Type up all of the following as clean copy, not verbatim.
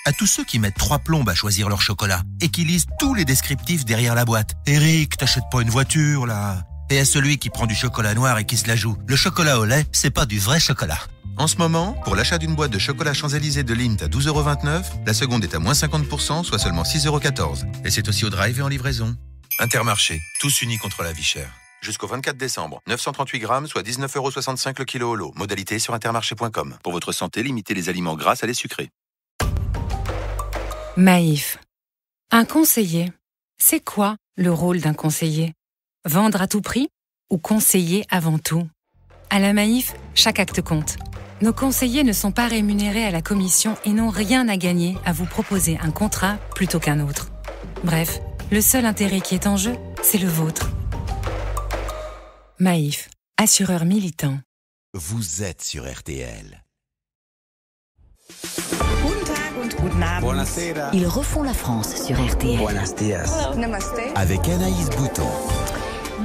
À tous ceux qui mettent 3 plombes à choisir leur chocolat et qui lisent tous les descriptifs derrière la boîte. Eric, t'achètes pas une voiture, là. Et à celui qui prend du chocolat noir et qui se la joue. Le chocolat au lait, c'est pas du vrai chocolat. En ce moment, pour l'achat d'une boîte de chocolat Champs-Élysées de Lindt à 12,29 €, la seconde est à moins 50%, soit seulement 6,14 €. Et c'est aussi au drive et en livraison. Intermarché, tous unis contre la vie chère. Jusqu'au 24 décembre, 938 grammes, soit 19,65 € le kilo au lot. Modalité sur intermarché.com. Pour votre santé, limitez les aliments gras à les sucrés. Maïf. Un conseiller. C'est quoi le rôle d'un conseiller ? Vendre à tout prix ou conseiller avant tout ? À la Maïf, chaque acte compte. Nos conseillers ne sont pas rémunérés à la commission et n'ont rien à gagner à vous proposer un contrat plutôt qu'un autre. Bref, le seul intérêt qui est en jeu, c'est le vôtre. Maïf, assureur militant. Vous êtes sur RTL. Ils refont la France sur RTL. Avec Anaïs Bouton.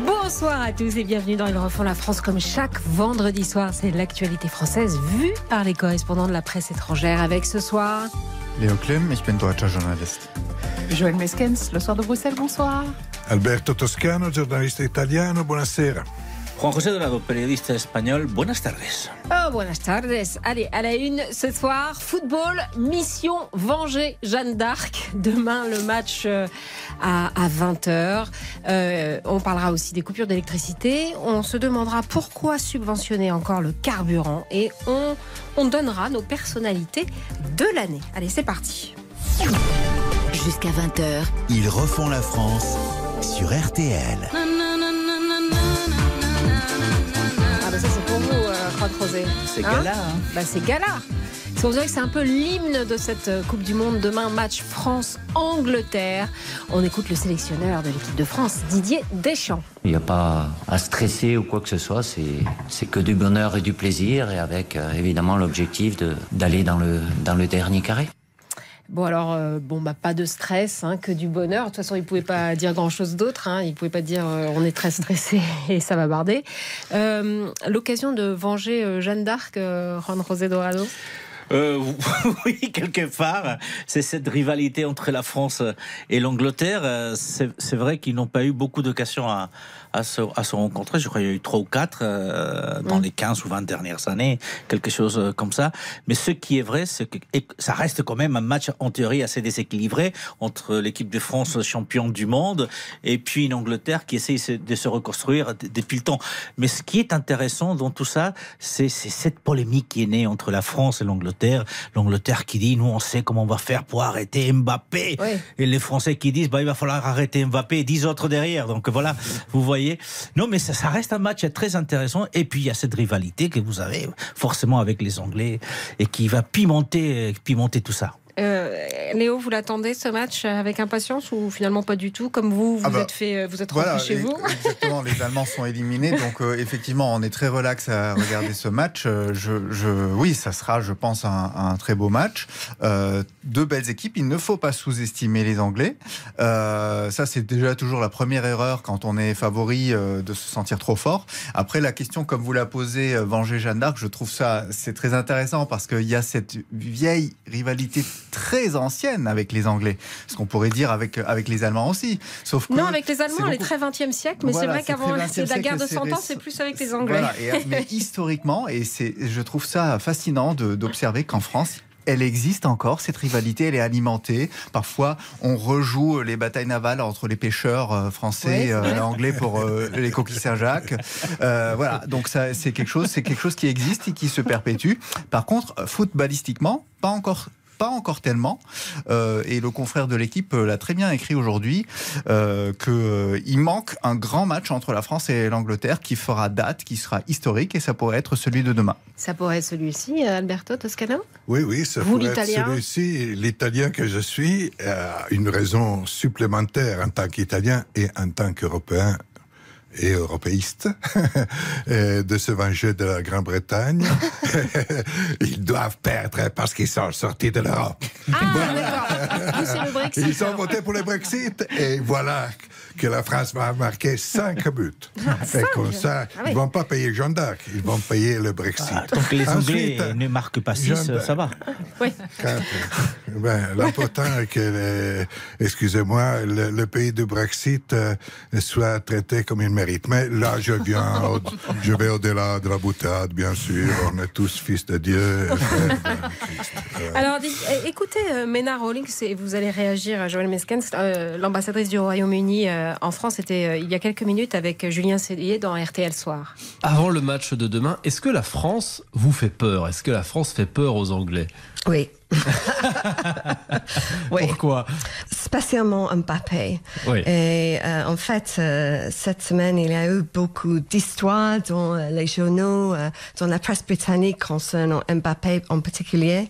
Bonsoir à tous et bienvenue dans Ils refont la France comme chaque vendredi soir. C'est l'actualité française vue par les correspondants de la presse étrangère avec ce soir... Leo Klum, ich bin deutscher Journalist. Joël Meskens, le soir de Bruxelles, bonsoir. Alberto Toscano, giornalista italiano, buonasera. Juan José Dorado, periodista espagnol, buenas tardes. Oh, buenas tardes. Allez, à la une ce soir, football, mission venger Jeanne d'Arc. Demain, le match à 20h. On parlera aussi des coupures d'électricité. On se demandera pourquoi subventionner encore le carburant. Et on donnera nos personnalités de l'année. Allez, c'est parti. Jusqu'à 20h. Ils refont la France sur RTL. Ah bah ça c'est pour vous, Juan José. C'est gala, hein. Bah c'est gala. Vous savez que c'est un peu l'hymne de cette Coupe du Monde. Demain, match France-Angleterre. On écoute le sélectionneur de l'équipe de France, Didier Deschamps. Il n'y a pas à stresser ou quoi que ce soit. C'est que du bonheur et du plaisir. Et avec évidemment l'objectif d'aller dans le dernier carré. Bon alors, pas de stress, que du bonheur. De toute façon, il ne pouvait pas dire grand-chose d'autre. Il ne pouvait pas dire on est très stressé et ça va barder. L'occasion de venger Jeanne d'Arc, Juan José Dorado. Oui, quelque part, c'est cette rivalité entre la France et l'Angleterre. C'est vrai qu'ils n'ont pas eu beaucoup d'occasions à se rencontrer. Je crois qu'il y a eu 3 ou 4 dans les 15 ou 20 dernières années, quelque chose comme ça. Mais ce qui est vrai, c'est que ça reste quand même un match en théorie assez déséquilibré entre l'équipe de France championne du monde et puis une Angleterre qui essaye de se reconstruire depuis le temps. Mais ce qui est intéressant dans tout ça, c'est cette polémique qui est née entre la France et l'Angleterre. L'Angleterre qui dit, nous on sait comment on va faire pour arrêter Mbappé. Oui. Et les Français qui disent, il va falloir arrêter Mbappé et 10 autres derrière. Donc voilà, vous voyez. Non mais ça reste un match très intéressant. Et puis il y a cette rivalité que vous avez forcément avec les Anglais et qui va pimenter tout ça. Léo, vous l'attendez ce match avec impatience ou finalement pas du tout? Comme vous êtes rentré chez vous. Exactement, les Allemands sont éliminés, donc effectivement, on est très relax à regarder ce match. Oui, ça sera, je pense, un très beau match. 2 belles équipes. Il ne faut pas sous-estimer les Anglais. Ça, c'est déjà toujours la première erreur quand on est favori de se sentir trop fort. Après, la question, comme vous la posez, venger Jeanne d'Arc, je trouve ça c'est très intéressant parce qu'il y a cette vieille rivalité très ancienne avec les Anglais, ce qu'on pourrait dire avec les Allemands aussi. Sauf que non, avec les Allemands, elle est très 20e siècle, mais voilà, c'est vrai qu'avant la guerre de 100 ans, c'est plus avec les Anglais. Voilà, mais historiquement, et je trouve ça fascinant d'observer qu'en France, elle existe encore, cette rivalité, elle est alimentée. Parfois, on rejoue les batailles navales entre les pêcheurs français et anglais pour les coquilles Saint-Jacques. Voilà, donc ça, c'est quelque chose qui existe et qui se perpétue. Par contre, footballistiquement, pas encore tellement. Et le confrère de l'équipe l'a très bien écrit aujourd'hui qu'il manque un grand match entre la France et l'Angleterre qui fera date, qui sera historique, et ça pourrait être celui de demain. Ça pourrait être celui-ci, Alberto Toscano? Oui, ça pourrait être celui-ci. L'Italien que je suis a une raison supplémentaire en tant qu'Italien et en tant qu'Européen et européiste de se venger de la Grande-Bretagne. Ils doivent perdre parce qu'ils sont sortis de l'Europe. D'accord. Vous, c'est le Brexit. Ils ont voté pour le Brexit et voilà que la France va marquer 5 buts. Et comme ça, ils ne vont pas payer Jeanne d'Arc, ils vont payer le Brexit. Tant que les Anglais ne marquent pas 6, ça va. Oui. L'important est que, excusez-moi, le pays du Brexit soit traité comme il mérite. Mais là, je vais au-delà de la boutade, bien sûr. On est tous fils de Dieu. Alors, écoutez, Mena Rawlings, et vous allez réagir, Joël Meskens, l'ambassadrice du Royaume-Uni en France, était il y a quelques minutes avec Julien Cellier dans RTL Soir. Avant le match de demain, est-ce que la France vous fait peur ? Est-ce que la France fait peur aux Anglais ? Oui. Oui. Pourquoi ? Spécialement Mbappé. Oui. Et en fait, cette semaine, il y a eu beaucoup d'histoires dans les journaux, dans la presse britannique concernant Mbappé en particulier.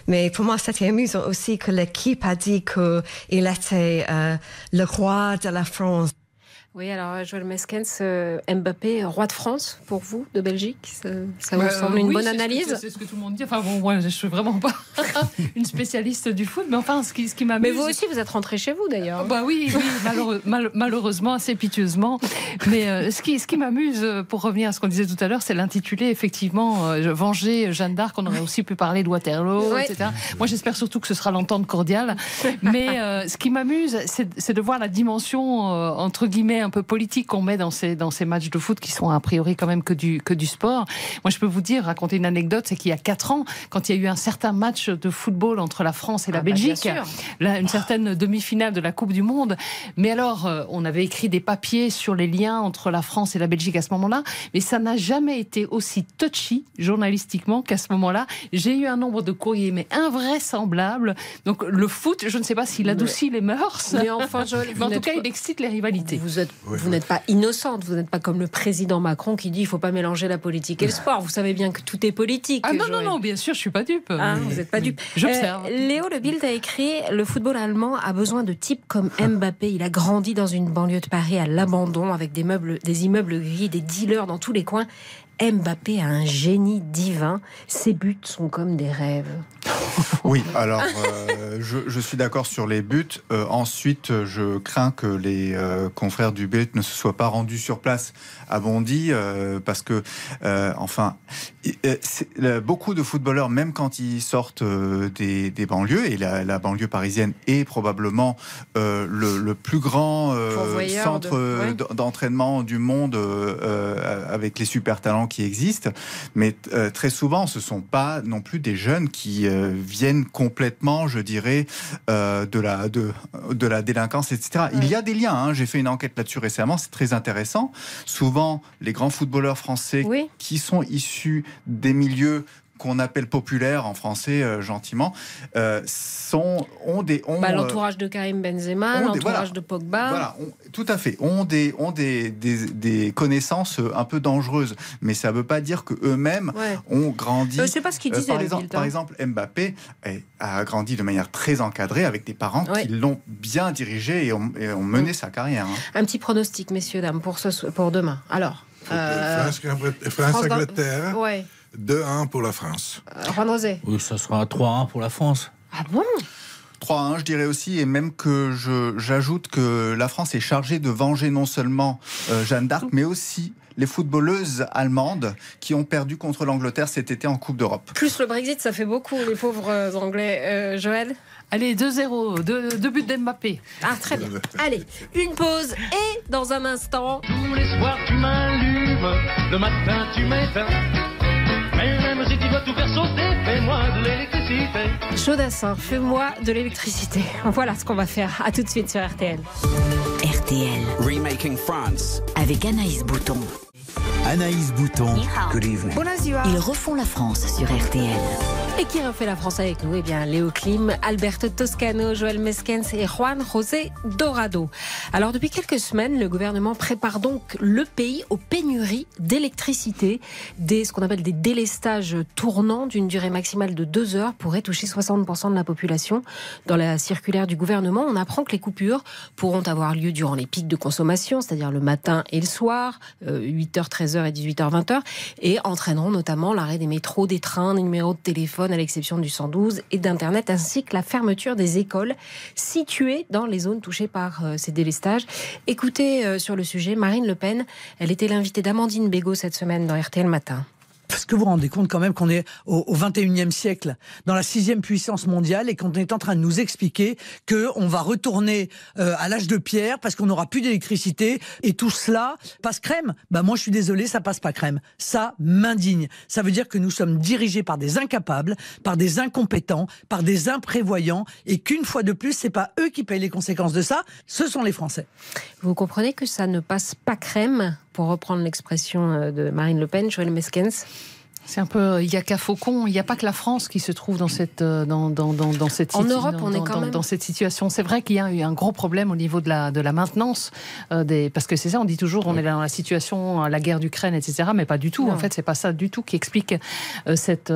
Mais pour moi, c'était amusant aussi que l'équipe a dit qu'il était le roi de la France. Oui, alors Joël Meskens, Mbappé, roi de France pour vous, de Belgique, ça vous semble une bonne analyse ? C'est ce que tout le monde dit. Enfin bon, moi je suis vraiment pas une spécialiste du foot, mais enfin ce qui m'amuse. Mais vous aussi, vous êtes rentré chez vous d'ailleurs. Bah oui, malheureusement, assez piteusement. Mais ce qui m'amuse, pour revenir à ce qu'on disait tout à l'heure, c'est l'intitulé effectivement venger Jeanne d'Arc. On aurait aussi pu parler de Waterloo, etc. Moi, j'espère surtout que ce sera l'entente cordiale. Mais ce qui m'amuse, c'est de voir la dimension entre guillemets un peu politique qu'on met dans ces matchs de foot qui sont a priori quand même que du sport. Moi, je peux vous raconter une anecdote, c'est qu'il y a 4 ans, quand il y a eu un certain match de football entre la France et la Belgique, une certaine demi-finale de la Coupe du Monde, mais alors, on avait écrit des papiers sur les liens entre la France et la Belgique à ce moment-là, mais ça n'a jamais été aussi touchy, journalistiquement, qu'à ce moment-là. J'ai eu un nombre de courriers, mais invraisemblable. Donc, le foot, je ne sais pas s'il adoucit les mœurs, mais enfin, Joël, mais en tout cas, il excite les rivalités. Vous n'êtes pas innocente, vous n'êtes pas comme le président Macron qui dit il ne faut pas mélanger la politique et le sport. Vous savez bien que tout est politique. Ah non, bien sûr, je ne suis pas dupe. Vous n'êtes pas dupe. J'observe. Léo Le Bild a écrit « Le football allemand a besoin de types comme Mbappé. Il a grandi dans une banlieue de Paris à l'abandon avec des immeubles gris, des dealers dans tous les coins. Mbappé a un génie divin. Ses buts sont comme des rêves. » Oui, alors je suis d'accord sur les buts. Ensuite, je crains que les confrères du BET ne se soient pas rendus sur place à Bondy parce que, beaucoup de footballeurs, même quand ils sortent des banlieues, et la banlieue parisienne est probablement le plus grand centre d'entraînement du monde avec les super talents qui existent, mais très souvent, ce ne sont pas non plus des jeunes qui viennent complètement, je dirais, de la délinquance, etc. Il y a des liens, j'ai fait une enquête là-dessus récemment, c'est très intéressant. Souvent, les grands footballeurs français qui sont issus des milieux qu'on appelle populaires en français gentiment, ont des... l'entourage de Karim Benzema, l'entourage de Pogba... Voilà, tout à fait. Ont des connaissances un peu dangereuses. Mais ça ne veut pas dire qu'eux-mêmes ont grandi... Je sais pas ce qu'ils disent. Par exemple, Mbappé a grandi de manière très encadrée avec des parents qui l'ont bien dirigé et ont mené sa carrière. Un petit pronostic, messieurs, dames, pour demain. Alors... France-Angleterre... 2-1 pour la France. Juan Rosé. Oui, ça sera 3-1 pour la France. Ah bon ? 3-1, je dirais aussi, et même que j'ajoute que la France est chargée de venger non seulement Jeanne d'Arc, mais aussi les footballeuses allemandes qui ont perdu contre l'Angleterre cet été en Coupe d'Europe. Plus le Brexit, ça fait beaucoup, les pauvres Anglais. Joël ? Allez, 2-0, deux buts d'Mbappé. Ah, très bien. Allez, une pause et dans un instant... Tous les soirs, tu m'allumes, le matin, tu m'éteins. Même si tu dois tout faire sauter, fais-moi de l'électricité. Chaudassin, fais-moi de l'électricité. Voilà ce qu'on va faire. À tout de suite sur RTL. RTL. Remaking France. Avec Anaïs Bouton. Anaïs Bouton. Good evening. Ils refont la France sur RTL. Et qui refait la France avec nous ? Eh bien, Léo Klim, Alberto Toscano, Joël Meskens et Juan José Dorado. Alors, depuis quelques semaines, le gouvernement prépare donc le pays aux pénuries d'électricité. Ce qu'on appelle des délestages tournants d'une durée maximale de 2 heures pourraient toucher 60% de la population. Dans la circulaire du gouvernement, on apprend que les coupures pourront avoir lieu durant les pics de consommation, c'est-à-dire le matin et le soir, 8h, 13h et 18h, 20h, et entraîneront notamment l'arrêt des métros, des trains, des numéros de téléphone, à l'exception du 112 et d'Internet, ainsi que la fermeture des écoles situées dans les zones touchées par ces délestages. Écoutez sur le sujet Marine Le Pen, elle était l'invitée d'Amandine Bégaud cette semaine dans RTL Matin. Est-ce que vous vous rendez compte quand même qu'on est au 21e siècle, dans la 6e puissance mondiale, et qu'on est en train de nous expliquer qu'on va retourner à l'âge de pierre parce qu'on n'aura plus d'électricité, et tout cela passe crème? Moi je suis désolé, ça passe pas crème. Ça m'indigne. Ça veut dire que nous sommes dirigés par des incapables, par des incompétents, par des imprévoyants, et qu'une fois de plus, c'est pas eux qui payent les conséquences de ça, ce sont les Français. Vous comprenez que ça ne passe pas crème, pour reprendre l'expression de Marine Le Pen, Joël Meskens? C'est un peu, il n'y a qu'à Faucon. Il n'y a pas que la France qui se trouve dans cette en Europe, on est quand même dans cette situation. C'est vrai qu'il y a eu un gros problème au niveau de la maintenance parce que c'est ça, on dit toujours, on est dans la situation, la guerre d'Ukraine, etc. Mais pas du tout. Non. En fait, c'est pas ça du tout qui explique cette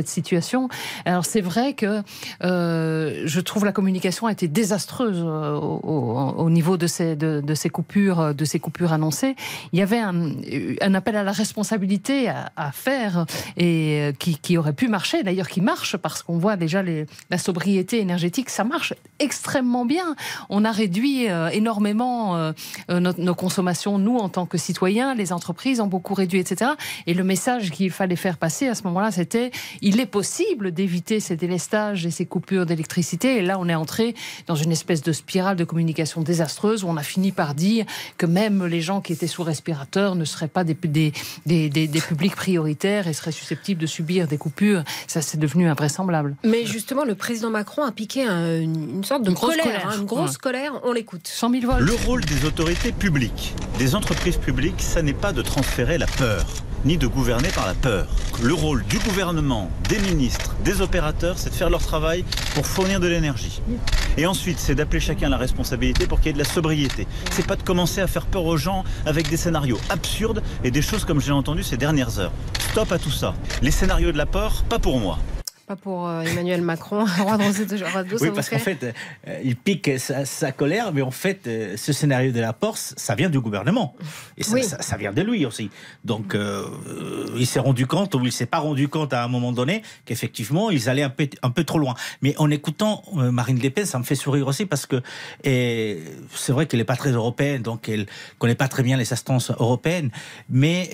situation. Alors c'est vrai que je trouve la communication a été désastreuse au niveau de ces coupures annoncées. Il y avait un appel à la responsabilité à faire. Et qui aurait pu marcher, d'ailleurs qui marche, parce qu'on voit déjà la sobriété énergétique, ça marche extrêmement bien. On a réduit énormément nos consommations, nous en tant que citoyens, les entreprises ont beaucoup réduit, etc. Et le message qu'il fallait faire passer à ce moment-là, c'était il est possible d'éviter ces délestages et ces coupures d'électricité. Et là, on est entré dans une espèce de spirale de communication désastreuse où on a fini par dire que même les gens qui étaient sous respirateur ne seraient pas des publics prioritaires et seraient susceptibles de subir des coupures. Ça, c'est devenu invraisemblable. Mais justement, le président Macron a piqué une sorte de colère, une grosse colère. On l'écoute. 100 000 volts. Le rôle des autorités publiques, des entreprises publiques, ça n'est pas de transférer la peur, ni de gouverner par la peur. Le rôle du gouvernement, des ministres, des opérateurs, c'est de faire leur travail pour fournir de l'énergie. Et ensuite, c'est d'appeler chacun à la responsabilité pour qu'il y ait de la sobriété. C'est pas de commencer à faire peur aux gens avec des scénarios absurdes et des choses comme j'ai entendu ces dernières heures. Stop à tout ça. Les scénarios de la peur, pas pour moi. Pas pour Emmanuel Macron, roi de Rosé. Oui, parce qu'en fait, il pique sa colère, mais en fait, ce scénario de la Porce, ça vient du gouvernement. Et ça vient de lui aussi. Donc, il s'est rendu compte, ou il ne s'est pas rendu compte à un moment donné, qu'effectivement, ils allaient un peu trop loin. Mais en écoutant Marine Le Pen, ça me fait sourire aussi, parce que c'est vrai qu'elle n'est pas très européenne, donc elle ne connaît pas très bien les instances européennes, mais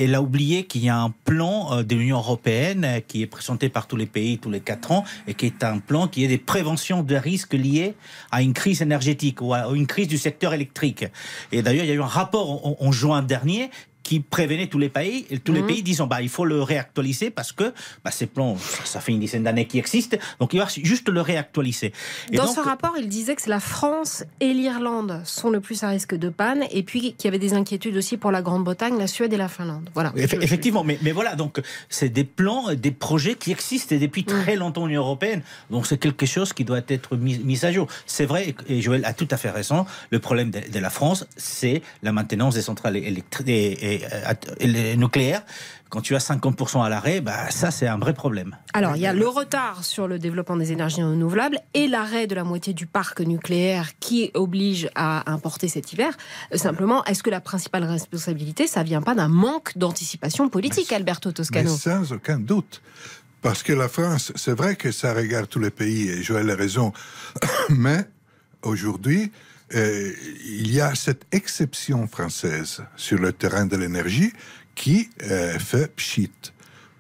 elle a oublié qu'il y a un plan de l'Union européenne qui est présenté par tous les pays tous les 4 ans et qui est un plan qui est des préventions de risques liés à une crise énergétique ou à une crise du secteur électrique. Et d'ailleurs, il y a eu un rapport en juin dernier qui prévenait tous les pays, disant il faut le réactualiser parce que ces plans, ça fait une dizaine d'années qu'ils existent, donc il va juste le réactualiser. Et dans ce rapport, il disait que la France et l'Irlande sont le plus à risque de panne, et puis qu'il y avait des inquiétudes aussi pour la Grande-Bretagne, la Suède et la Finlande. Voilà. Effectivement, mais voilà, donc c'est des plans, des projets qui existent depuis très longtemps en Union européenne, donc c'est quelque chose qui doit être mis à jour. C'est vrai, et Joël a tout à fait raison, le problème de la France, c'est la maintenance des centrales électriques et nucléaire. Quand tu as 50% à l'arrêt, ça c'est un vrai problème. Alors il y a le retard sur le développement des énergies renouvelables et l'arrêt de la moitié du parc nucléaire qui oblige à importer cet hiver. Simplement, est-ce que la principale responsabilité, ça vient pas d'un manque d'anticipation politique, Alberto Toscano? Mais sans aucun doute. Parce que la France, c'est vrai que ça regarde tous les pays, et Joël a raison, mais aujourd'hui, il y a cette exception française sur le terrain de l'énergie qui fait pchit.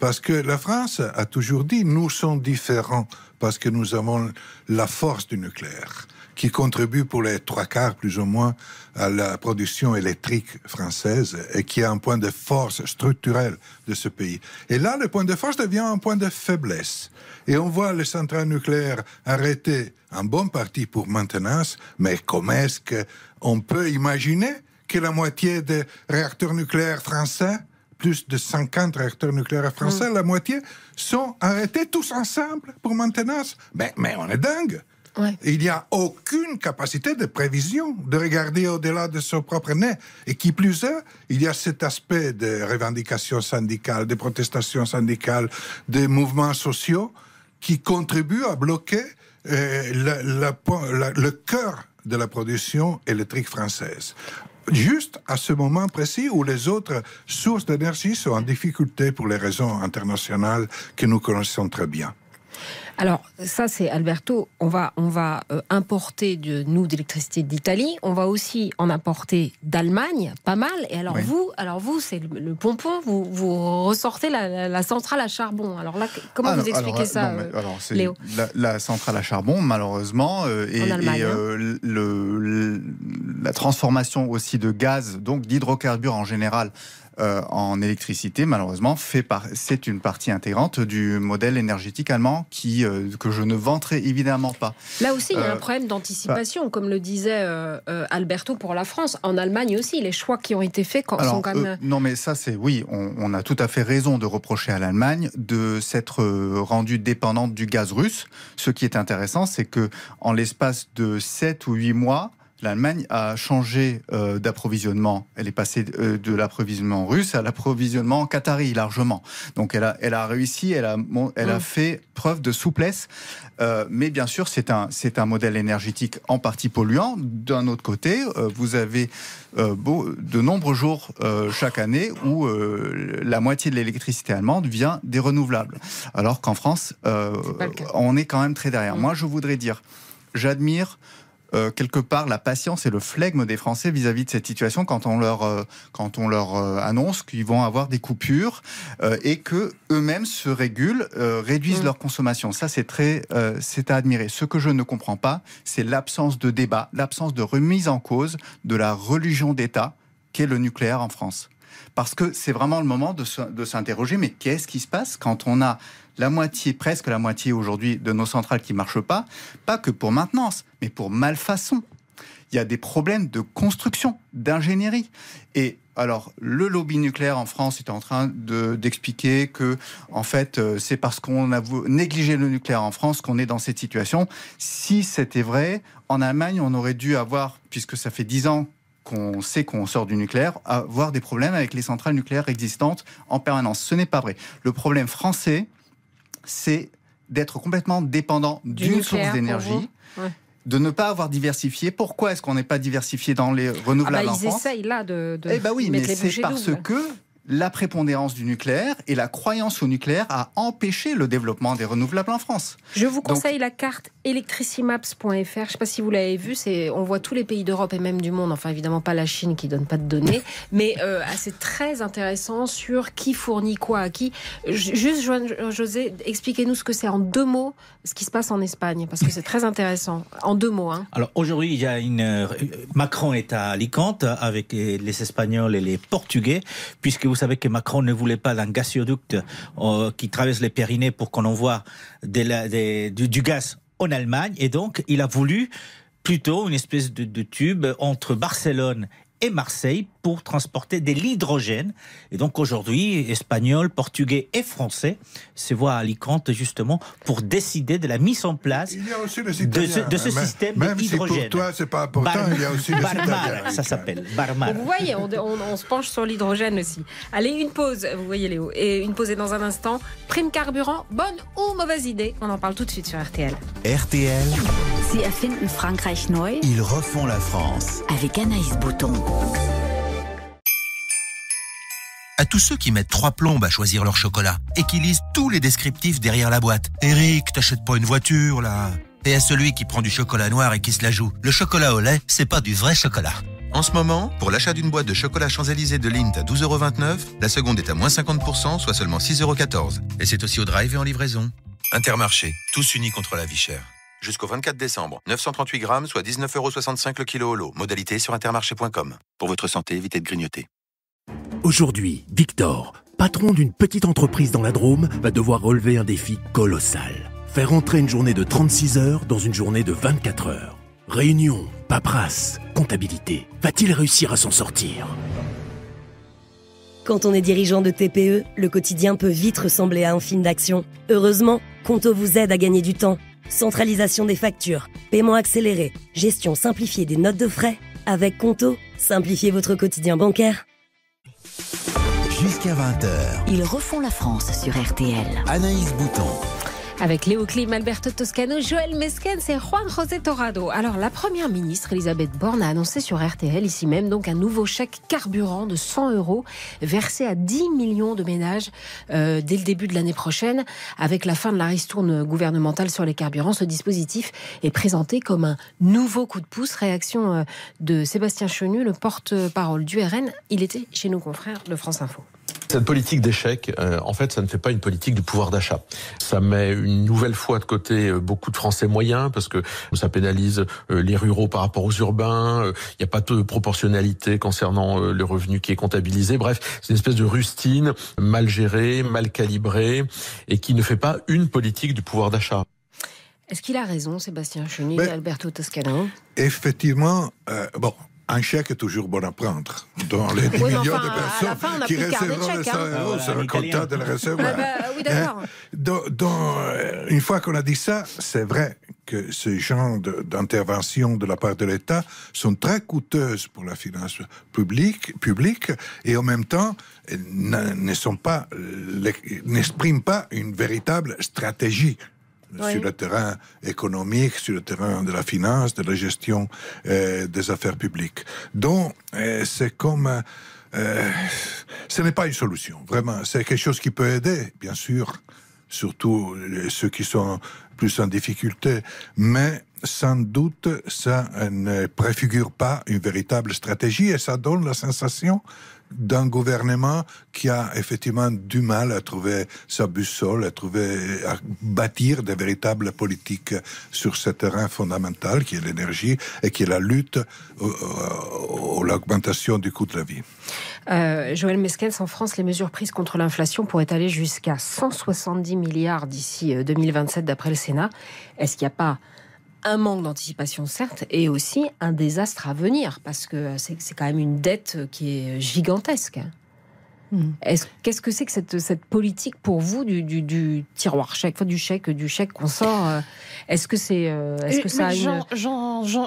Parce que la France a toujours dit, nous sommes différents parce que nous avons la force du nucléaire, qui contribue pour les 3/4 plus ou moins à la production électrique française et qui est un point de force structurel de ce pays. Et là, le point de force devient un point de faiblesse. Et on voit les centrales nucléaires arrêter en bonne partie pour maintenance, mais comment est-ce qu'on peut imaginer que la moitié des réacteurs nucléaires français, plus de 50 réacteurs nucléaires français, la moitié sont arrêtés tous ensemble pour maintenance? Mais on est dingue! Ouais. Il n'y a aucune capacité de prévision, de regarder au-delà de son propre nez. Et qui plus est, il y a cet aspect de revendications syndicales, de protestations syndicales, des mouvements sociaux qui contribuent à bloquer le cœur de la production électrique française. Juste à ce moment précis où les autres sources d'énergie sont en difficulté pour les raisons internationales que nous connaissons très bien. Alors, ça, c'est Alberto. On va importer de l'électricité d'Italie. On va aussi en importer d'Allemagne, pas mal. Et alors, vous, c'est le pompon. Vous ressortez la centrale à charbon. Alors là, comment vous expliquez ça, Léo ? La centrale à charbon, malheureusement, la transformation aussi de gaz, donc d'hydrocarbures en général, en électricité, malheureusement, c'est une partie intégrante du modèle énergétique allemand que je ne vanterai évidemment pas. Là aussi, il y a un problème d'anticipation, comme le disait Alberto pour la France. En Allemagne aussi, les choix qui ont été faits sont quand même... Non, mais ça, on a tout à fait raison de reprocher à l'Allemagne de s'être rendue dépendante du gaz russe. Ce qui est intéressant, c'est que en l'espace de 7 ou 8 mois, l'Allemagne a changé d'approvisionnement. Elle est passée de l'approvisionnement russe à l'approvisionnement qatari, largement. Donc elle a réussi, elle a fait preuve de souplesse. Mais bien sûr, c'est un modèle énergétique en partie polluant. D'un autre côté, vous avez de nombreux jours chaque année où la moitié de l'électricité allemande vient des renouvelables. Alors qu'en France, on est quand même très derrière. Moi, je voudrais dire, j'admire quelque part la patience et le flegme des Français vis-à-vis de cette situation quand on leur annonce qu'ils vont avoir des coupures et que eux-mêmes se régulent, réduisent leur consommation. Ça, c'est à admirer. Ce que je ne comprends pas, c'est l'absence de débat, l'absence de remise en cause de la religion d'État qu'est le nucléaire en France. Parce que c'est vraiment le moment de s'interroger, mais qu'est-ce qui se passe quand on a presque la moitié aujourd'hui de nos centrales qui ne marchent pas que pour maintenance, mais pour malfaçon. Il y a des problèmes de construction, d'ingénierie. Et alors, le lobby nucléaire en France est en train d'expliquer que, en fait, c'est parce qu'on a négligé le nucléaire en France qu'on est dans cette situation. Si c'était vrai, en Allemagne, on aurait dû avoir, puisque ça fait 10 ans qu'on sait qu'on sort du nucléaire, avoir des problèmes avec les centrales nucléaires existantes en permanence. Ce n'est pas vrai. Le problème français, c'est d'être complètement dépendant d'une source d'énergie, de ne pas avoir diversifié. Pourquoi est-ce qu'on n'est pas diversifié dans les renouvelables en France ? Ils essayent là de oui, mais c'est parce que la prépondérance du nucléaire et la croyance au nucléaire a empêché le développement des renouvelables en France. Je vous conseille la carte electricimaps.fr. Je ne sais pas si vous l'avez vue. On voit tous les pays d'Europe et même du monde. Enfin, évidemment, pas la Chine qui ne donne pas de données. Mais c'est très intéressant sur qui fournit quoi à qui. Juste, José, expliquez-nous ce que c'est en 2 mots, ce qui se passe en Espagne. Parce que c'est très intéressant. En 2 mots. Alors, aujourd'hui, il y a Macron est à Alicante avec les Espagnols et les Portugais, puisque vous savez que Macron ne voulait pas d'un gazoduc qui traverse les Pyrénées pour qu'on envoie du gaz en Allemagne. Et donc, il a voulu plutôt une espèce de tube entre Barcelone et Marseille pour transporter de l'hydrogène. Et donc aujourd'hui, Espagnols, Portugais et Français se voient à Alicante justement pour décider de la mise en place de ce système même d'hydrogène. Si pour toi c'est pas important, il y a aussi les Barmar, ça s'appelle Barmar. Vous voyez, on se penche sur l'hydrogène aussi. Allez, une pause, vous voyez Léo, et une pause est dans un instant. Prime carburant, bonne ou mauvaise idée ? On en parle tout de suite sur RTL. RTL. Sie erfinden Frankreich neu. Ils refont la France. Avec Anaïs Bouton. À tous ceux qui mettent 3 plombes à choisir leur chocolat et qui lisent tous les descriptifs derrière la boîte. Eric, t'achètes pas une voiture, là. Et à celui qui prend du chocolat noir et qui se la joue. Le chocolat au lait, c'est pas du vrai chocolat. En ce moment, pour l'achat d'une boîte de chocolat Champs-Élysées de Lindt à 12,29 €, la seconde est à moins 50%, soit seulement 6,14 €. Et c'est aussi au drive et en livraison. Intermarché, tous unis contre la vie chère. Jusqu'au 24 décembre, 938 grammes, soit 19,65 € le kilo au lot. Modalité sur intermarché.com. Pour votre santé, évitez de grignoter. Aujourd'hui, Victor, patron d'une petite entreprise dans la Drôme, va devoir relever un défi colossal. Faire entrer une journée de 36 heures dans une journée de 24 heures. Réunion, paperasse, comptabilité. Va-t-il réussir à s'en sortir ? Quand on est dirigeant de TPE, le quotidien peut vite ressembler à un film d'action. Heureusement, Conto vous aide à gagner du temps. Centralisation des factures, paiement accéléré, gestion simplifiée des notes de frais. Avec Conto, simplifiez votre quotidien bancaire. Jusqu'à 20h. Ils refont la France sur RTL. Anaïs Bouton. Avec Léo Klim, Alberto Toscano, Joël Mesquens et Juan José Torrado. Alors, la première ministre, Elisabeth Borne, a annoncé sur RTL, ici même, donc un nouveau chèque carburant de 100 € versé à 10 millions de ménages dès le début de l'année prochaine. Avec la fin de la ristourne gouvernementale sur les carburants, ce dispositif est présenté comme un nouveau coup de pouce. Réaction de Sébastien Chenu, le porte-parole du RN. Il était chez nos confrères de France Info. Cette politique d'échec, en fait, ça ne fait pas une politique du pouvoir d'achat. Ça met une nouvelle fois de côté beaucoup de Français moyens, parce que ça pénalise les ruraux par rapport aux urbains. Il n'y a pas de proportionnalité concernant le revenu qui est comptabilisé. Bref, c'est une espèce de rustine mal gérée, mal calibrée, et qui ne fait pas une politique du pouvoir d'achat. Est-ce qu'il a raison, Sébastien Chenu et Alberto Toscano? Effectivement, un chèque est toujours bon à prendre. Dans les 10 millions de personnes qui recevront les 100 €, c'est le content de le recevoir. Oui, d'accord. Une fois qu'on a dit ça, c'est vrai que ce genre d'intervention de la part de l'État sont très coûteuses pour la finance publique et en même temps n'expriment pas une véritable stratégie. Sur le terrain économique, sur le terrain de la finance, de la gestion des affaires publiques. Donc, c'est comme... ce n'est pas une solution, vraiment. C'est quelque chose qui peut aider, bien sûr, surtout ceux qui sont plus en difficulté, mais sans doute, ça ne préfigure pas une véritable stratégie et ça donne la sensation d'un gouvernement qui a effectivement du mal à trouver sa boussole, à bâtir des véritables politiques sur ce terrain fondamental qui est l'énergie et qui est la lutte à l'augmentation du coût de la vie. Joël Mesquens, en France, les mesures prises contre l'inflation pourraient aller jusqu'à 170 milliards d'ici 2027 d'après le Sénat. Est-ce qu'il n'y a pas un manque d'anticipation, certes, et aussi un désastre à venir, parce que c'est quand même une dette qui est gigantesque. Qu'est-ce que c'est que cette politique pour vous du tiroir chèque, du chèque qu'on sort? Est-ce que ça a une...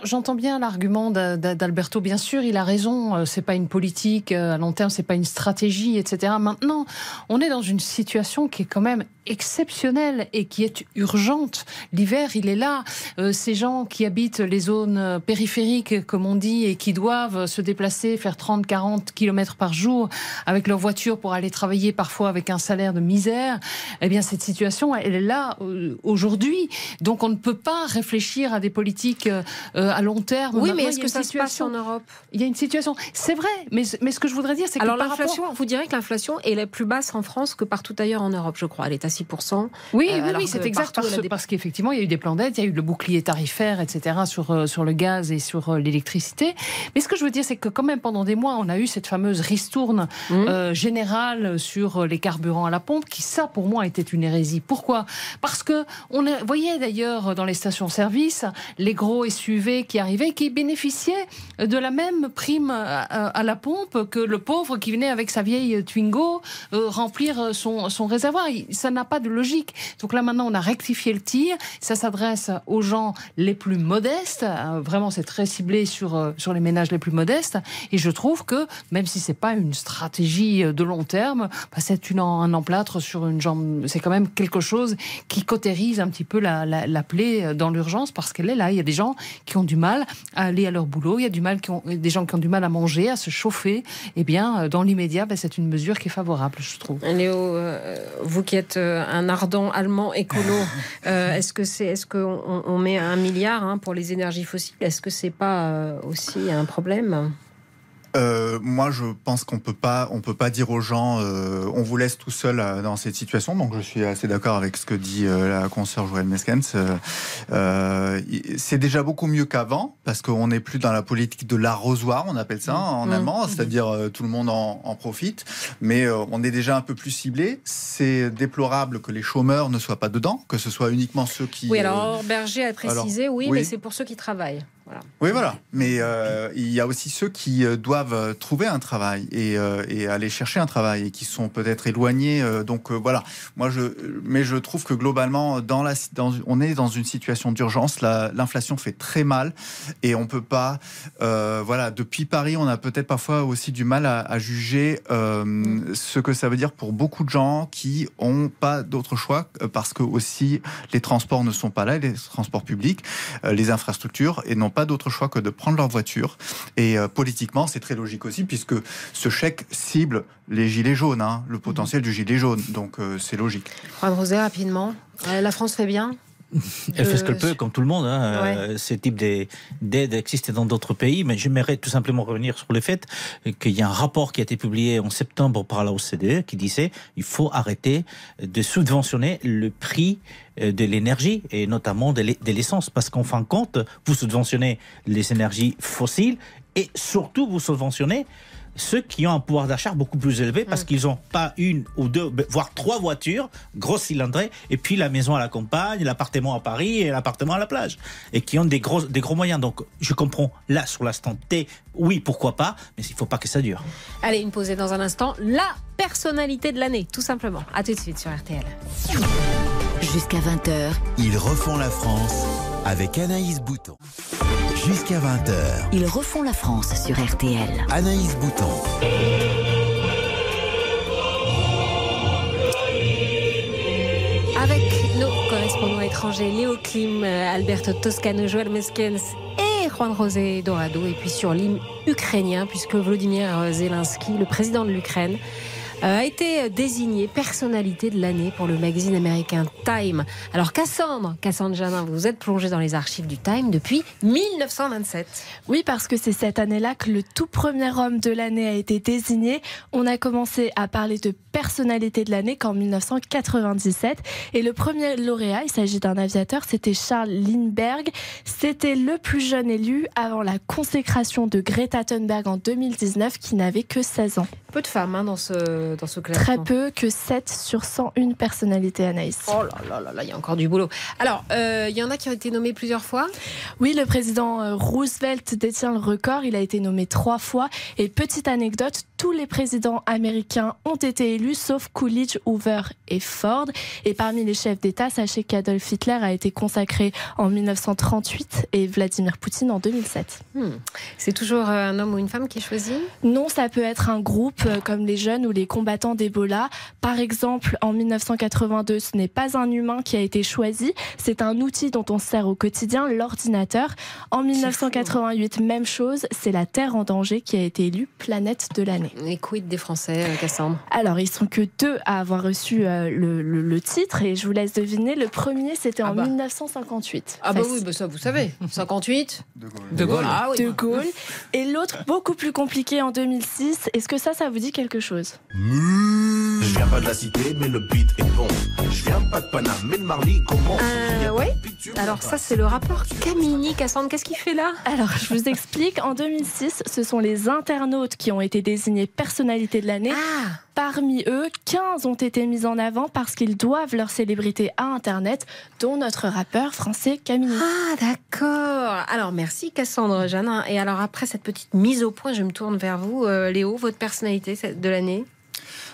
J'entends bien l'argument d'Alberto. Bien sûr, il a raison. C'est pas une politique à long terme, c'est pas une stratégie, etc. Maintenant, on est dans une situation qui est quand même exceptionnelle et qui est urgente. L'hiver, il est là. Ces gens qui habitent les zones périphériques, comme on dit, et qui doivent se déplacer, faire 30-40 km par jour avec leur voiture pour aller travailler, parfois avec un salaire de misère, eh bien cette situation, elle est là aujourd'hui. Donc on ne peut pas réfléchir à des politiques à long terme. Oui, mais est-ce que ça se passe en Europe? Il y a une situation, c'est vrai, mais ce que je voudrais dire, c'est que alors l'inflation, vous direz que l'inflation est la plus basse en France que partout ailleurs en Europe, je crois. Elle est à 6%. Oui, c'est exact, parce qu'effectivement, il y a eu des plans d'aide, il y a eu le bouclier tarifaire, etc., sur le gaz et sur l'électricité. Mais ce que je veux dire, c'est que quand même, pendant des mois, on a eu cette fameuse ristourne générale sur les carburants à la pompe, qui, ça, pour moi, était une hérésie. Pourquoi? Parce que on voyait d'ailleurs dans les stations-service les gros SUV qui arrivaient, qui bénéficiaient de la même prime à la pompe que le pauvre qui venait avec sa vieille Twingo remplir son réservoir. Ça n'a pas de logique. Donc là, maintenant, on a rectifié le tir. Ça s'adresse aux gens les plus modestes. Vraiment, c'est très ciblé sur les ménages les plus modestes. Et je trouve que, même si c'est pas une stratégie de long terme, c'est un emplâtre sur une jambe. C'est quand même quelque chose qui cautérise un petit peu la plaie dans l'urgence, parce qu'elle est là. Il y a des gens qui ont du mal à aller à leur boulot. Il y a des gens qui ont du mal à manger, à se chauffer. Eh bien, dans l'immédiat, c'est une mesure qui est favorable, je trouve. Léo, vous qui êtes un ardent allemand écolo, est-ce qu'on met 1 milliard pour les énergies fossiles? Est-ce que c'est pas aussi un problème? Moi, je pense qu'on peut pas dire aux gens on vous laisse tout seul dans cette situation. Donc, je suis assez d'accord avec ce que dit la consoeur Joël Mesquens. C'est déjà beaucoup mieux qu'avant, parce qu'on n'est plus dans la politique de l'arrosoir, on appelle ça en allemand, c'est-à-dire tout le monde en profite. Mais on est déjà un peu plus ciblé. C'est déplorable que les chômeurs ne soient pas dedans, que ce soit uniquement ceux qui... Oui, alors Berger a précisé, mais c'est pour ceux qui travaillent. Voilà. Oui, voilà. Mais il y a aussi ceux qui doivent trouver un travail et aller chercher un travail et qui sont peut-être éloignés. Donc voilà. Mais je trouve que globalement, on est dans une situation d'urgence. L'inflation fait très mal et on peut pas. Voilà. Depuis Paris, on a peut-être parfois aussi du mal à juger ce que ça veut dire pour beaucoup de gens qui n'ont pas d'autre choix parce que aussi les transports ne sont pas là, les transports publics, les infrastructures, et n'ont pas d'autre choix que de prendre leur voiture. Et politiquement, c'est très logique aussi, puisque ce chèque cible les gilets jaunes, le potentiel du gilet jaune. Donc c'est logique. Juan José, rapidement, la France fait bien ? Elle fait ce qu'elle peut, comme tout le monde. Ce type d'aide existe dans d'autres pays, mais j'aimerais tout simplement revenir sur le fait qu'il y a un rapport qui a été publié en septembre par la OCDE qui disait qu'il faut arrêter de subventionner le prix de l'énergie et notamment de l'essence, parce qu'en fin de compte, vous subventionnez les énergies fossiles et surtout vous subventionnez ceux qui ont un pouvoir d'achat beaucoup plus élevé parce qu'ils n'ont pas une ou deux, voire 3 voitures, grosses cylindrées, et puis la maison à la campagne, l'appartement à Paris et l'appartement à la plage, et qui ont des gros moyens. Donc je comprends là, sur l'instant T, oui, pourquoi pas, mais il ne faut pas que ça dure. Allez, une pause dans un instant. La personnalité de l'année, tout simplement. À tout de suite sur RTL. Jusqu'à 20h. Ils refont la France avec Anaïs Bouton. Jusqu'à 20h. Ils refont la France sur RTL. Anaïs Bouton. Avec nos correspondants étrangers, Léo Klim, Alberto Toscano, Joël Meskens et Juan José Dorado. Et puis sur l'hymne ukrainien, puisque Volodymyr Zelensky, le président de l'Ukraine, a été désigné personnalité de l'année pour le magazine américain Time. Alors Cassandre Janin, vous êtes plongée dans les archives du Time depuis 1927. Oui, parce que c'est cette année-là que le tout premier homme de l'année a été désigné. On a commencé à parler de personnalité de l'année qu'en 1997. Et le premier lauréat, il s'agit d'un aviateur, c'était Charles Lindbergh. C'était le plus jeune élu avant la consécration de Greta Thunberg en 2019, qui n'avait que 16 ans. Peu de femmes dans ce classement. Très peu, que 7 sur 101 personnalités, Anaïs. Oh là là, il y a encore du boulot. Alors, il y en a qui ont été nommés plusieurs fois ? Oui, le président Roosevelt détient le record. Il a été nommé 3 fois. Et petite anecdote, tous les présidents américains ont été élus, sauf Coolidge, Hoover et Ford. Et parmi les chefs d'État, sachez qu'Adolf Hitler a été consacré en 1938 et Vladimir Poutine en 2007. C'est toujours un homme ou une femme qui est choisi ? Non, ça peut être un groupe comme les jeunes ou les combattants d'Ebola. Par exemple, en 1982, ce n'est pas un humain qui a été choisi, c'est un outil dont on se sert au quotidien, l'ordinateur. En 1988, même chose, c'est la Terre en danger qui a été élue planète de l'année. Et quid des Français, Cassandre ? Alors, ils sont que 2 à avoir reçu le titre, et je vous laisse deviner, le premier c'était en 1958. Ah bah oui, ça vous savez. 58 De Gaulle. Ah oui. De Gaulle. Et l'autre, beaucoup plus compliqué, en 2006. Est-ce que ça vous dit quelque chose ? Je viens pas de la cité, mais le beat est bon. Je viens pas de Paname, mais de Marly, comment ouais. Alors ça, c'est le rappeur Camini. Cassandre, qu'est-ce qu'il fait là ? Alors, je vous explique. En 2006, ce sont les internautes qui ont été désignés personnalité de l'année. Parmi eux, 15 ont été mis en avant parce qu'ils doivent leur célébrité à Internet, dont notre rappeur français Camini. Ah, d'accord. Alors, merci Cassandre Janin. Et alors, après cette petite mise au point, je me tourne vers vous, Léo, votre personnalité de l'année ?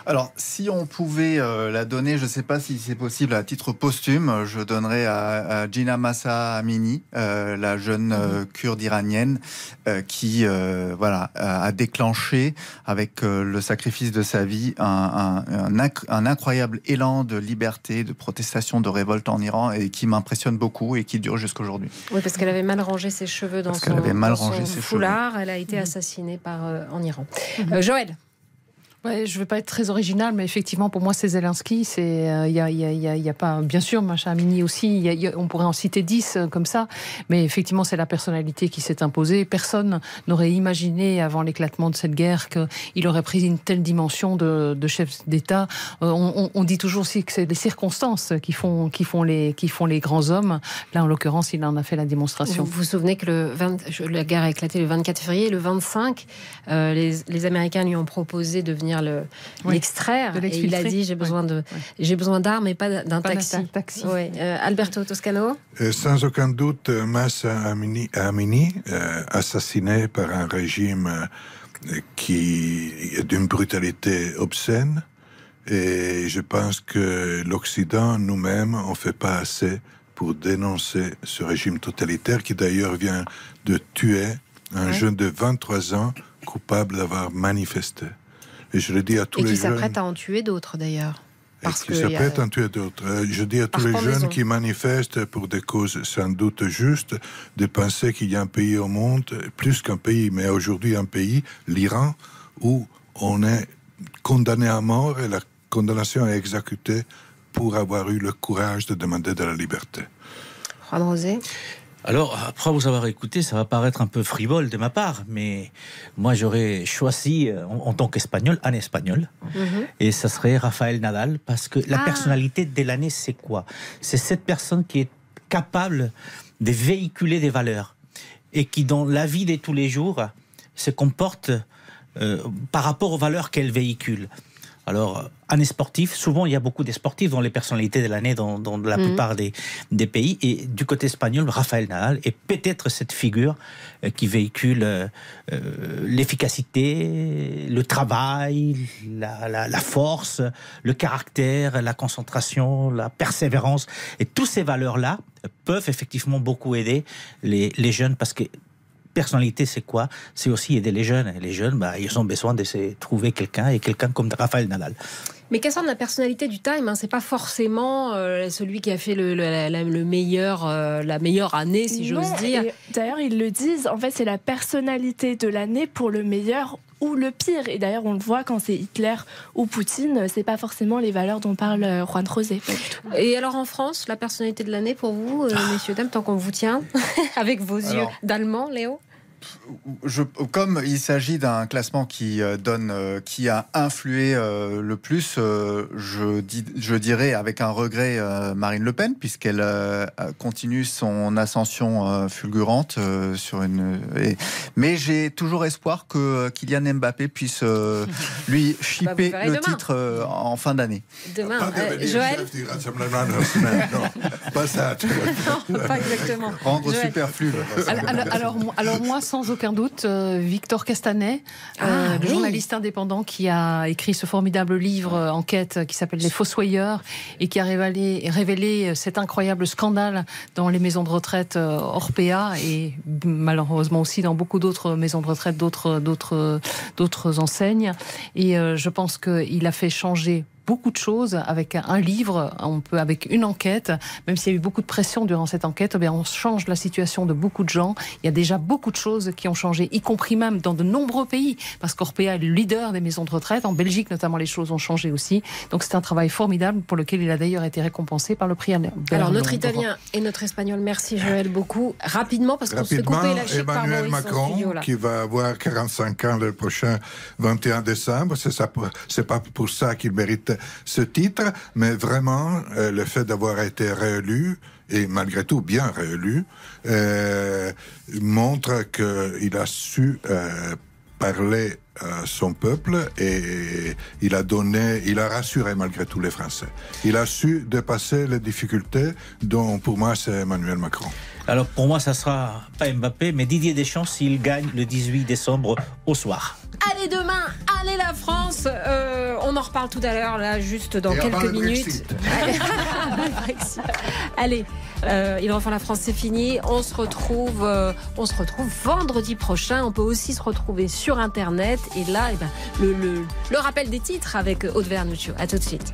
Alors, si on pouvait la donner, je ne sais pas si c'est possible à titre posthume, je donnerais à Gina Mahsa Amini, la jeune kurde iranienne qui a déclenché avec le sacrifice de sa vie un incroyable élan de liberté, de protestation, de révolte en Iran, et qui m'impressionne beaucoup et qui dure jusqu'aujourd'hui. Oui, parce qu'elle avait mal rangé ses cheveux dans son foulard. Elle a été assassinée en Iran. Joël ? Ouais, je ne vais pas être très originale, mais effectivement, pour moi, c'est Zelensky. Il y a pas, bien sûr, Mahsa Amini aussi. On pourrait en citer 10 comme ça, mais effectivement, c'est la personnalité qui s'est imposée. Personne n'aurait imaginé, avant l'éclatement de cette guerre, qu'il aurait pris une telle dimension de chef d'État. On dit toujours aussi que c'est les circonstances qui font les grands hommes. Là, en l'occurrence, il en a fait la démonstration. Vous vous souvenez que la guerre a éclaté le 24 février, le 25, les Américains lui ont proposé de venir venir l'extraire. Et il a dit j'ai besoin d'armes et pas d'un taxi. Alberto Toscano. Sans aucun doute, Mahsa Amini, assassiné par un régime qui est d'une brutalité obscène. Et je pense que l'Occident, nous-mêmes, on ne fait pas assez pour dénoncer ce régime totalitaire qui d'ailleurs vient de tuer un jeune de 23 ans coupable d'avoir manifesté. Et je le dis à tous les jeunes... Et qui s'apprête à en tuer d'autres d'ailleurs. Qui s'apprête à en tuer d'autres. Je dis à tous les jeunes qui manifestent pour des causes sans doute justes de penser qu'il y a un pays au monde, plus qu'un pays, mais aujourd'hui un pays, l'Iran, où on est condamné à mort et la condamnation est exécutée pour avoir eu le courage de demander de la liberté. Juan José. Alors, après vous avoir écouté, ça va paraître un peu frivole de ma part, mais moi j'aurais choisi en tant qu'Espagnol, un Espagnol, et ça serait Rafael Nadal, parce que la personnalité de l'année, c'est quoi? C'est cette personne qui est capable de véhiculer des valeurs, et qui dans la vie de tous les jours se comporte par rapport aux valeurs qu'elle véhicule. Alors, un sportif, souvent il y a beaucoup de sportifs dans les personnalités de l'année dans la plupart des pays. Et du côté espagnol, Rafael Nadal est peut-être cette figure qui véhicule l'efficacité, le travail, la force, le caractère, la concentration, la persévérance. Et toutes ces valeurs-là peuvent effectivement beaucoup aider les jeunes parce que personnalité, c'est quoi? C'est aussi aider les jeunes. Et les jeunes, ils ont besoin de se trouver quelqu'un comme Rafael Nadal. Mais qu'à de la personnalité du time, c'est pas forcément celui qui a fait le meilleur, la meilleure année, si j'ose dire. D'ailleurs, ils le disent. En fait, c'est la personnalité de l'année pour le meilleur ou le pire. Et d'ailleurs, on le voit quand c'est Hitler ou Poutine, c'est pas forcément les valeurs dont parle Juan José. Et alors en France, la personnalité de l'année pour vous, messieurs, dames, tant qu'on vous tient, avec vos yeux d'allemand, Léo? Comme il s'agit d'un classement qui qui a influé le plus, je dirais avec un regret Marine Le Pen, puisqu'elle continue son ascension fulgurante mais j'ai toujours espoir que Kylian Mbappé puisse lui chipper le titre en fin d'année. Demain, Joël. Non, pas ça. Non, pas exactement. Rendre superflu. Alors moi, sans aucun doute, Victor Castanet, le journaliste indépendant qui a écrit ce formidable livre enquête qui s'appelle Les Fossoyeurs et qui a révélé cet incroyable scandale dans les maisons de retraite Orpea et malheureusement aussi dans beaucoup d'autres maisons de retraite, d'autres enseignes. Et je pense qu'il a fait changer beaucoup de choses avec un livre, avec une enquête, même s'il y a eu beaucoup de pression durant cette enquête, on change la situation de beaucoup de gens. Il y a déjà beaucoup de choses qui ont changé, y compris même dans de nombreux pays, parce qu'Orpea est le leader des maisons de retraite. En Belgique, notamment, les choses ont changé aussi. Donc c'est un travail formidable pour lequel il a d'ailleurs été récompensé par le prix Albert. Alors notre italien et notre espagnol, merci Joël beaucoup. Rapidement, parce qu'on se fait couper la chic par Emmanuel Macron, qui va avoir 45 ans le prochain 21 décembre. C'est pas pour ça qu'il mérite ce titre, mais vraiment le fait d'avoir été réélu et malgré tout bien réélu montre qu'il a su parler à son peuple et il a rassuré malgré tout les Français. Il a su dépasser les difficultés dont pour moi c'est Emmanuel Macron. Alors pour moi ça sera pas Mbappé mais Didier Deschamps s'il gagne le 18 décembre au soir. Allez demain, allez la France, on en reparle tout à l'heure là juste dans quelques minutes. Allez, il refont la France, c'est fini. On se retrouve vendredi prochain. On peut aussi se retrouver sur internet et là le rappel des titres avec Aude Vernuccio. À tout de suite.